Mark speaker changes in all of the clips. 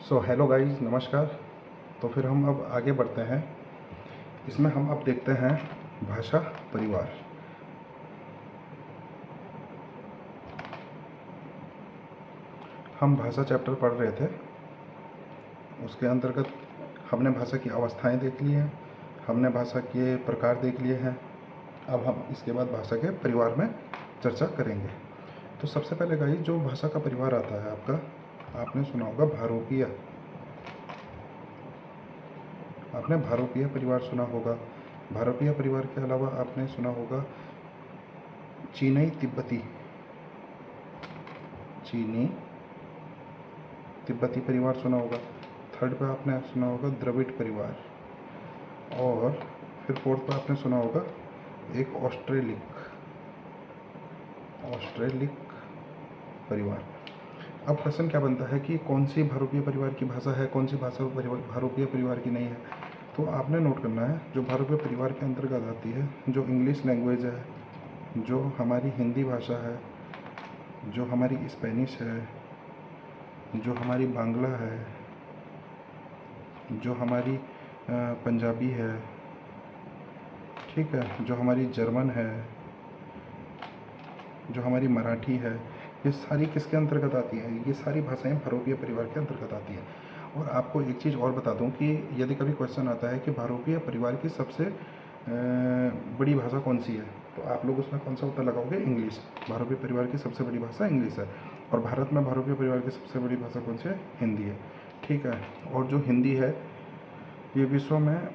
Speaker 1: So hello guys, नमस्कार। तो फिर हम अब आगे बढ़ते हैं। इसमें हम अब देखते हैं भाषा परिवार। हम भाषा चैप्टर पढ़ रहे थे, उसके अंतर्गत हमने भाषा की अवस्थाएं देख ली हैं, हमने भाषा के प्रकार देख लिए हैं। अब हम इसके बाद भाषा के परिवार में चर्चा करेंगे। तो सबसे पहले गाइस, जो भाषा का परिवार आता है आपका, आपने सुना होगा भारोपीय। आपने भारोपीय परिवार सुना होगा। भारोपीय परिवार के अलावा आपने सुना होगा चीनी तिब्बती। चीनी तिब्बती परिवार सुना होगा। थर्ड पे आपने सुना होगा द्रविड़ परिवार। और फिर फोर्थ पे आपने सुना होगा एक ऑस्ट्रेलिक परिवार। अब प्रश्न क्या बनता है कि कौन सी भारोपीय परिवार की भाषा है, कौन सी भाषा भारोपीय परिवार की नहीं है। तो आपने नोट करना है, जो भारोपीय परिवार के अंतर्गत आती है, जो इंग्लिश लैंग्वेज है, जो हमारी हिंदी भाषा है, जो हमारी स्पेनिश है, जो हमारी बांग्ला है, जो हमारी पंजाबी है, ठीक है, जो हमारी जर्मन है, जो हमारी मराठी है, ये सारी किसके अंतर्गत आती हैं? ये सारी भाषाएं भारोपीय परिवार के अंतर्गत आती हैं। और आपको एक चीज़ और बता दूं कि यदि कभी क्वेश्चन आता है कि भारोपीय परिवार की सबसे बड़ी भाषा कौन सी है, तो आप लोग उसमें कौन सा उत्तर लगाओगे? इंग्लिश। भारोपीय परिवार की सबसे बड़ी भाषा इंग्लिश है। और भारत में भारोपीय परिवार की सबसे बड़ी भाषा कौन सी है? हिंदी है, ठीक है। और जो हिंदी है, ये विश्व में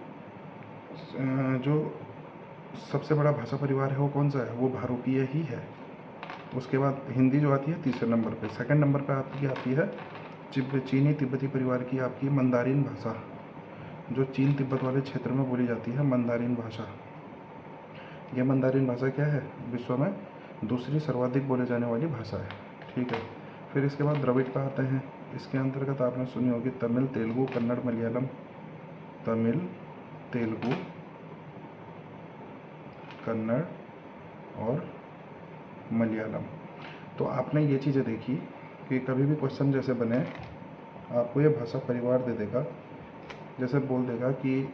Speaker 1: जो सबसे बड़ा भाषा परिवार है वो कौन सा है? वो भारोपीय ही है। उसके बाद हिंदी जो आती है तीसरे नंबर पे। सेकंड नंबर पे आती है चीनी तिब्बती परिवार की आपकी मंदारिन भाषा, जो चीन तिब्बत वाले क्षेत्र में बोली जाती है, मंदारिन भाषा। यह मंदारिन भाषा क्या है? विश्व में दूसरी सर्वाधिक बोले जाने वाली भाषा है, ठीक है। फिर इसके बाद द्रविड़ पे आते हैं। इसके अंतर्गत आपने सुनी होगी तमिल, तेलुगु, कन्नड़, मलयालम। तमिल, तेलुगु, कन्नड़ और मलयालम। तो आपने ये चीज़ें देखी कि कभी भी क्वेश्चन जैसे बने, आपको ये भाषा परिवार दे देगा। जैसे बोल देगा कि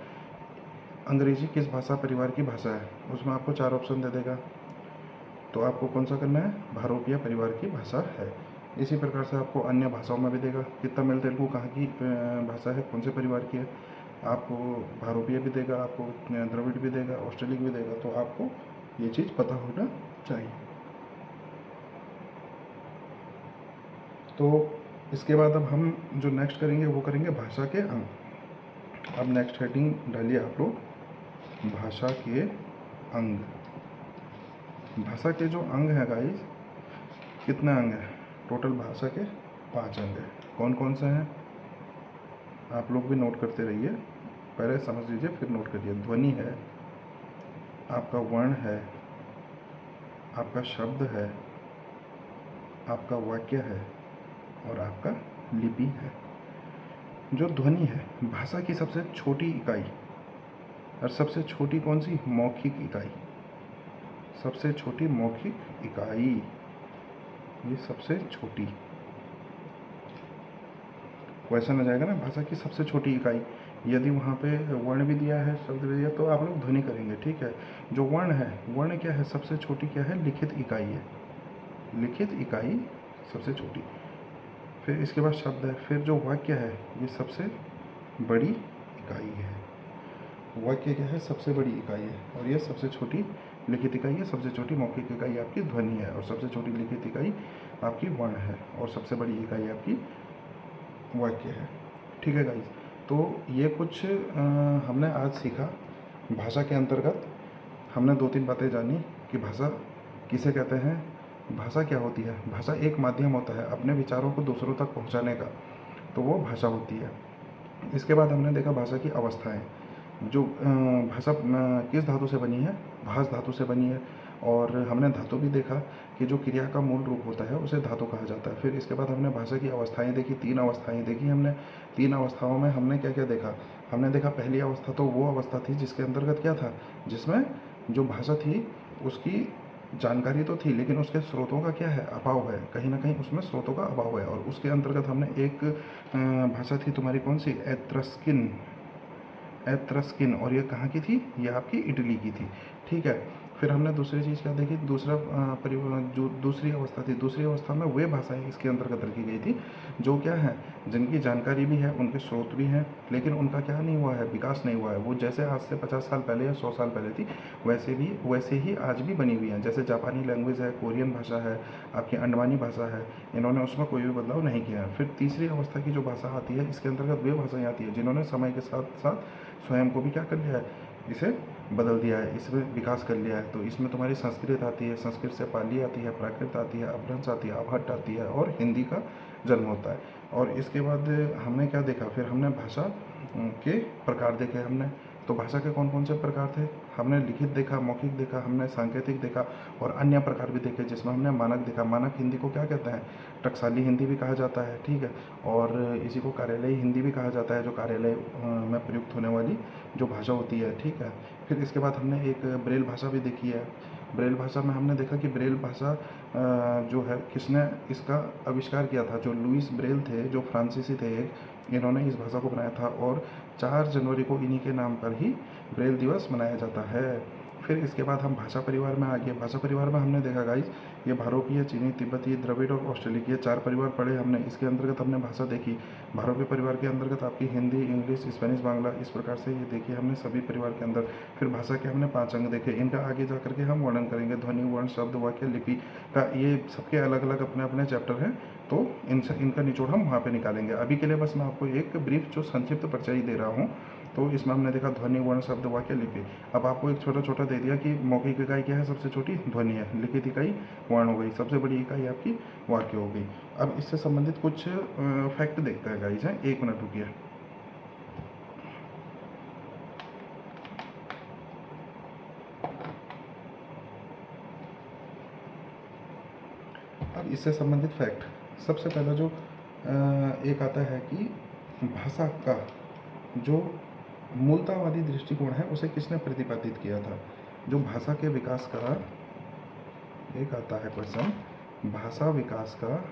Speaker 1: अंग्रेजी किस भाषा परिवार की भाषा है, उसमें आपको 4 ऑप्शन दे देगा। तो आपको कौन सा करना है? भारोपीय परिवार की भाषा है। इसी प्रकार से आपको अन्य भाषाओं में भी देगा कि तमिल, तेलुगु कहाँ की भाषा है, कौन से परिवार की है। आपको भारोपीय भी देगा, आपको द्रविड़ भी देगा, ऑस्ट्रेलिक भी देगा। तो आपको ये चीज़ पता होना चाहिए। तो इसके बाद अब हम जो नेक्स्ट करेंगे वो करेंगे भाषा के अंग। अब नेक्स्ट हेडिंग डालिए आप लोग, भाषा के अंग। भाषा के जो अंग हैं गाइस, कितने अंग हैं? टोटल भाषा के 5 अंग हैं। कौन कौन से हैं? आप लोग भी नोट करते रहिए, पहले समझ लीजिए फिर नोट करिए। ध्वनि है, आपका वर्ण है, आपका शब्द है, आपका वाक्य है और आपका लिपि है। जो ध्वनि है, भाषा की सबसे छोटी इकाई। और सबसे छोटी कौन सी? मौखिक इकाई। सबसे छोटी मौखिक इकाई, ये सबसे छोटी। क्वेश्चन आ जाएगा ना, भाषा की सबसे छोटी इकाई। यदि वहाँ पे वर्ण भी दिया है, शब्द भी दिया, तो आप लोग ध्वनि करेंगे, ठीक है। जो वर्ण है, वर्ण क्या है? सबसे छोटी क्या है? लिखित इकाई है। लिखित इकाई सबसे छोटी। फिर इसके बाद शब्द है। फिर जो वाक्य है, ये सबसे बड़ी इकाई है। वाक्य क्या है? सबसे बड़ी इकाई है। और ये सबसे छोटी लिखित इकाई है। सबसे छोटी मौखिक इकाई आपकी ध्वनि है, और सबसे छोटी लिखित इकाई आपकी वर्ण है, और सबसे बड़ी इकाई आपकी वाक्य है, ठीक है गाइस। तो ये कुछ हमने आज सीखा भाषा के अंतर्गत। हमने 2-3 बातें जानी कि भाषा किसे कहते हैं, भाषा क्या होती है। भाषा एक माध्यम होता है अपने विचारों को दूसरों तक पहुंचाने का, तो वो भाषा होती है। इसके बाद हमने देखा भाषा की अवस्थाएं। जो भाषा किस धातु से बनी है? भाष धातु से बनी है। और हमने धातु भी देखा कि जो क्रिया का मूल रूप होता है उसे धातु कहा जाता है। फिर इसके बाद हमने भाषा की अवस्थाएं देखी, 3 अवस्थाएं देखी हमने। 3 अवस्थाओं में हमने क्या क्या देखा? हमने देखा पहली अवस्था तो वो अवस्था थी जिसके अंतर्गत क्या था, जिसमें जो भाषा थी उसकी जानकारी तो थी लेकिन उसके स्रोतों का क्या है, अभाव है, कहीं ना कहीं उसमें स्रोतों का अभाव है। और उसके अंतर्गत हमने एक भाषा थी तुम्हारी कौन सी, एत्रस्किन, एत्रस्किन, और ये कहाँ की थी, ये आपकी इटली की थी, ठीक है। फिर हमने दूसरी चीज़ क्या देखी, दूसरा जो दूसरी अवस्था थी, दूसरी अवस्था में वे भाषाएं इसके अंतर्गत रखी गई थी जो क्या है, जिनकी जानकारी भी है, उनके स्रोत भी हैं, लेकिन उनका क्या नहीं हुआ है, विकास नहीं हुआ है। वो जैसे आज से 50 साल पहले या 100 साल पहले थी वैसे ही आज भी बनी हुई हैं। जैसे जापानी लैंग्वेज है, कोरियन भाषा है, आपकी अंडमानी भाषा है, इन्होंने उसमें कोई भी बदलाव नहीं किया है। फिर तीसरी अवस्था की जो भाषा आती है, इसके अंतर्गत वे भाषाएँ आती है जिन्होंने समय के साथ साथ स्वयं को भी क्या कर लिया है, इसे बदल दिया है, इसमें विकास कर लिया है। तो इसमें तुम्हारी संस्कृत आती है, संस्कृत से पाली आती है, प्राकृत आती है, अपभ्रंश आती है, अपभट्ट आती है, और हिंदी का जन्म होता है। और इसके बाद हमने क्या देखा, फिर हमने भाषा के प्रकार देखे हमने। तो भाषा के कौन कौन से प्रकार थे, हमने लिखित देखा, मौखिक देखा, हमने सांकेतिक देखा, और अन्य प्रकार भी देखे जिसमें हमने मानक देखा। मानक हिंदी को क्या कहते हैं, टकसाली हिंदी भी कहा जाता है, ठीक है। और इसी को कार्यालयी हिंदी भी कहा जाता है, जो कार्यालय में प्रयुक्त होने वाली जो भाषा होती है, ठीक है। फिर इसके बाद हमने एक ब्रेल भाषा भी देखी है। ब्रेल भाषा में हमने देखा कि ब्रेल भाषा जो है, किसने इसका आविष्कार किया था, जो लुइस ब्रेल थे, जो फ्रांसीसी थे एक, इन्होंने इस भाषा को बनाया था। और 4 जनवरी को इन्हीं के नाम पर ही ब्रेल दिवस मनाया जाता है। फिर इसके बाद हम भाषा परिवार में आ गए। भाषा परिवार में हमने देखा गाइस, ये भारोपीय, चीनी, तिब्बती, द्रविड़ और ऑस्ट्रेलिक, ये 4 परिवार पढ़े हमने। इसके अंतर्गत हमने भाषा देखी। भारोपीय परिवार के अंतर्गत आपकी हिंदी, इंग्लिश, स्पेनिश, बांग्ला, इस प्रकार से ये देखी हमने सभी परिवार के अंदर। फिर भाषा के हमने 5 अंग देखे। इनका आगे जा करके हम वर्णन करेंगे। ध्वनि, वर्ण, शब्द, वाक्य, लिपि का ये सबके अलग अलग अपने अपने चैप्टर हैं, तो इनका निचोड़ हम वहाँ पे निकालेंगे। अभी के लिए बस मैं आपको एक ब्रीफ जो संक्षिप्त परिचय दे रहा हूँ। तो इसमें हमने देखा ध्वनि, वर्ण, शब्द, वाक्य, लिपि। अब आपको एक छोटा छोटा दे दिया कि मौखिक इकाई क्या है, सबसे छोटी ध्वनि है, लिखित इकाई वर्ण हो गई, सबसे बड़ी इकाई आपकी वाक्य हो गई। अब इससे संबंधित कुछ फैक्ट देखते हैं गाइज, हैं, 1 मिनट रुकिए। अब इससे संबंधित फैक्ट, सबसे पहला जो एक आता है कि भाषा का जो मूलतावादी दृष्टिकोण है उसे किसने प्रतिपादित किया था। जो भाषा के विकास का एक आता है क्वेश्चन, भाषा विकास का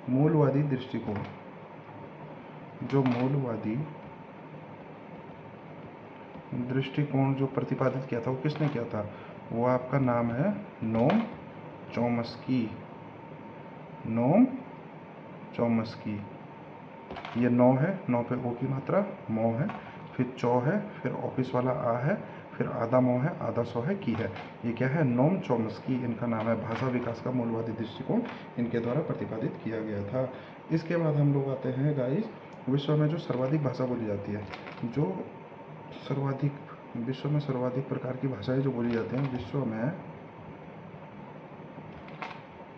Speaker 1: मूलवादी दृष्टिकोण, जो मूलवादी दृष्टिकोण जो प्रतिपादित किया था वो किसने किया था, वो आपका नाम है नोम चॉम्स्की। Noam Chomsky. ये 9 है, 9 पे ओ की मात्रा, मौ है, फिर चौ है, फिर ऑफिस वाला आ है, फिर आधा मौ है, आधा सौ है, की है। ये क्या है, नोम चॉम्स्की इनका नाम है। भाषा विकास का मूलवादी दृष्टिकोण इनके द्वारा प्रतिपादित किया गया था। इसके बाद हम लोग आते हैं गाइस, विश्व में जो सर्वाधिक भाषा बोली जाती है, जो विश्व में सर्वाधिक प्रकार की भाषाएं जो बोली जाती हैं, विश्व में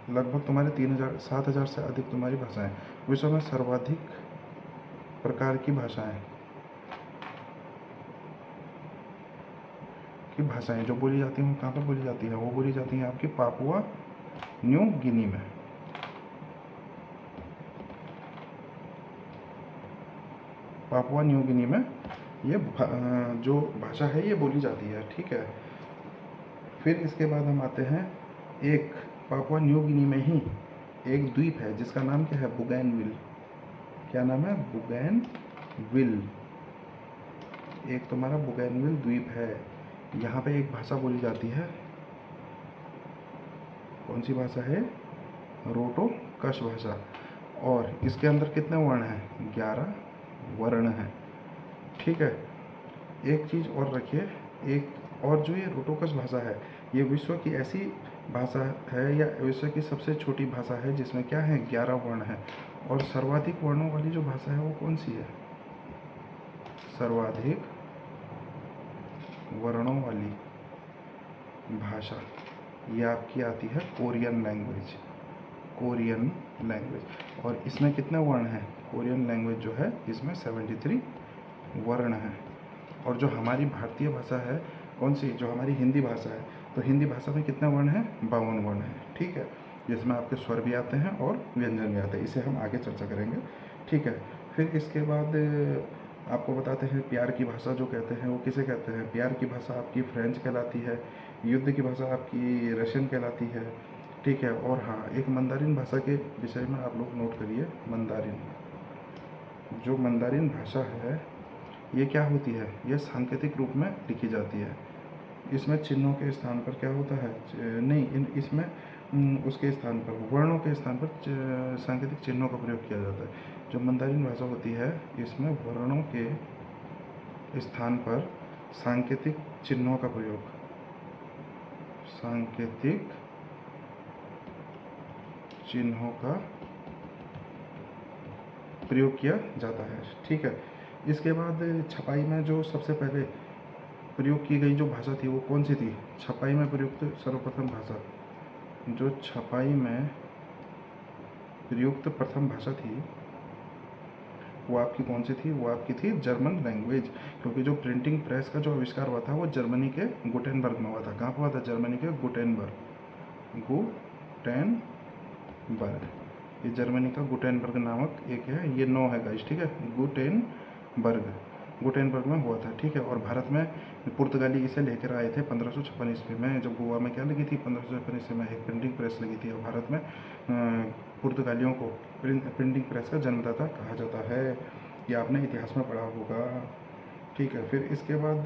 Speaker 1: लगभग तुम्हारे 7,000 से अधिक तुम्हारी भाषाएं, विश्व में सर्वाधिक प्रकार की भाषाएं जो बोली जाती हैं, कहाँ पर बोली जाती है, वो बोली जाती हैं आपकी पापुआ न्यू गिनी में। पापुआ न्यू गिनी में ये जो भाषा है ये बोली जाती है, ठीक है। फिर इसके बाद हम आते हैं, एक पापुआ न्यू गिनी में ही एक द्वीप है जिसका नाम क्या है, बुगैनविल। क्या नाम है, बुगैनविल। एक तुम्हारा बुगैनविल द्वीप है। यहाँ पे एक भाषा बोली जाती है, कौन सी भाषा है, रोटोकश भाषा। और इसके अंदर कितने वर्ण हैं, 11 वर्ण हैं, ठीक है। एक चीज़ और रखिए, एक और जो ये रोटोकश भाषा है, ये विश्व की ऐसी भाषा है या विश्व की सबसे छोटी भाषा है जिसमें क्या है, 11 वर्ण हैं। और सर्वाधिक वर्णों वाली जो भाषा है वो कौन सी है, सर्वाधिक वर्णों वाली भाषा ये आपकी आती है कोरियन लैंग्वेज। कोरियन लैंग्वेज, और इसमें कितने वर्ण हैं, कोरियन लैंग्वेज जो है इसमें 73 वर्ण हैं। और जो हमारी भारतीय भाषा है, कौन सी, जो हमारी हिंदी भाषा है, तो हिंदी भाषा में कितने वर्ण हैं, 52 वर्ण हैं, ठीक है। जिसमें आपके स्वर भी आते हैं और व्यंजन भी आते हैं, इसे हम आगे चर्चा करेंगे, ठीक है। फिर इसके बाद आपको बताते हैं प्यार की भाषा जो कहते हैं वो किसे कहते हैं। प्यार की भाषा आपकी फ्रेंच कहलाती है, युद्ध की भाषा आपकी रशियन कहलाती है, ठीक है। और हाँ, एक मंदारिन भाषा के विषय में आप लोग नोट करिए। मंदारिन, जो मंदारिन भाषा है ये क्या होती है, ये सांकेतिक रूप में लिखी जाती है। इसमें चिन्हों के स्थान पर क्या होता है, नहीं, इसमें उसके स्थान पर, वर्णों के स्थान पर सांकेतिक चिन्हों का प्रयोग किया जाता है। जो मंदारिन भाषा होती है इसमें वर्णों के स्थान पर सांकेतिक चिन्हों का प्रयोग, सांकेतिक चिन्हों का प्रयोग किया जाता है, ठीक है। इसके बाद छपाई में जो सबसे पहले प्रयोग की गई जो भाषा थी वो कौन सी थी, छपाई में प्रयुक्त सर्वप्रथम भाषा, जो छपाई में प्रयुक्त प्रथम भाषा थी वो आपकी कौन सी थी, वो आपकी थी जर्मन लैंग्वेज। क्योंकि जो प्रिंटिंग प्रेस का जो आविष्कार हुआ था वो जर्मनी के गुटेनबर्ग में हुआ था। कहाँ पर हुआ था, जर्मनी के गुटेनबर्ग, गुटेनबर्ग। ये जर्मनी का गुटेनबर्ग नामक एक है, ये 9 है गाइस, ठीक है। गुटेनबर्ग में हुआ था, ठीक है। और भारत में पुर्तगाली इसे लेकर आए थे 1556 ईस्वी में। जब गोवा में क्या लगी थी, 1556 ईस्वी में एक प्रिंटिंग प्रेस लगी थी। और भारत में पुर्तगालियों को प्रिंटिंग प्रेस का जन्मदाता कहा जाता है, ये आपने इतिहास में पढ़ा होगा, ठीक है। फिर इसके बाद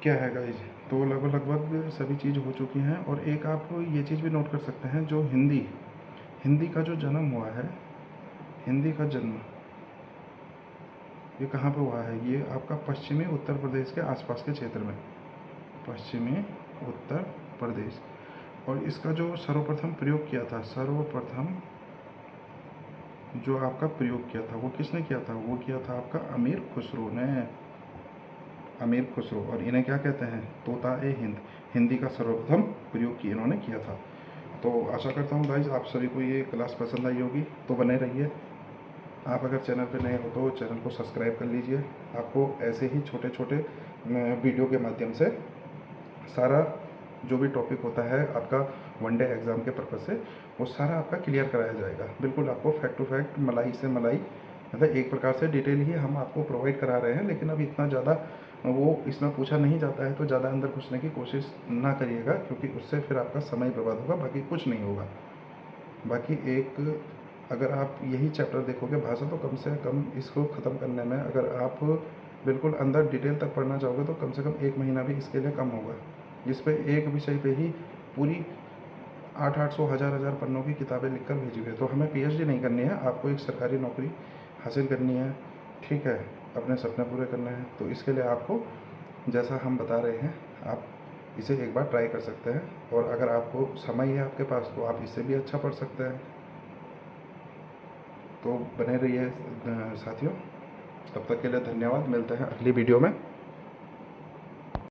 Speaker 1: क्या है गाइस, तो लगभग सभी चीज़ हो चुकी हैं। और एक आप ये चीज़ भी नोट कर सकते हैं, जो हिंदी का जो जन्म हुआ है, हिंदी का जन्म ये कहाँ पे हुआ है, ये आपका पश्चिमी उत्तर प्रदेश के आसपास के क्षेत्र में, पश्चिमी उत्तर प्रदेश। और इसका जो सर्वप्रथम प्रयोग किया था, सर्वप्रथम जो आपका प्रयोग किया था वो किसने किया था, वो किया था आपका अमीर खुसरो ने, अमीर खुसरो। और इन्हें क्या कहते हैं, तोता ए हिंद, हिंदी का सर्वप्रथम प्रयोग की इन्होंने किया था। तो आशा करता हूँ गाइज आप सभी को ये क्लास पसंद आई होगी, तो बने रहिए। आप अगर चैनल पर नए हो तो चैनल को सब्सक्राइब कर लीजिए। आपको ऐसे ही छोटे छोटे वीडियो के माध्यम से सारा जो भी टॉपिक होता है आपका वनडे एग्ज़ाम के पर्पज़ से, वो सारा आपका क्लियर कराया जाएगा। बिल्कुल आपको फैक्ट टू फैक्ट, मलाई से मलाई, मतलब एक प्रकार से डिटेल ही हम आपको प्रोवाइड करा रहे हैं। लेकिन अब इतना ज़्यादा वो इसमें पूछा नहीं जाता है, तो ज़्यादा अंदर घुसने की कोशिश ना करिएगा, क्योंकि उससे फिर आपका समय बर्बाद होगा, बाकी कुछ नहीं होगा। बाकी एक, अगर आप यही चैप्टर देखोगे भाषा, तो कम से कम इसको ख़त्म करने में, अगर आप बिल्कुल अंदर डिटेल तक पढ़ना चाहोगे तो कम से कम 1 महीना भी इसके लिए कम होगा। जिस पे एक विषय पे ही पूरी 800-800 हज़ार पन्नों की किताबें लिखकर भेजी हुई है। तो हमें पीएचडी नहीं करनी है, आपको एक सरकारी नौकरी हासिल करनी है, ठीक है, अपने सपने पूरे करने हैं। तो इसके लिए आपको जैसा हम बता रहे हैं आप इसे एक बार ट्राई कर सकते हैं। और अगर आपको समय है आपके पास तो आप इससे भी अच्छा पढ़ सकते हैं। तो बने रहिए साथियों, तब तक के लिए धन्यवाद, मिलते हैं अगली वीडियो में।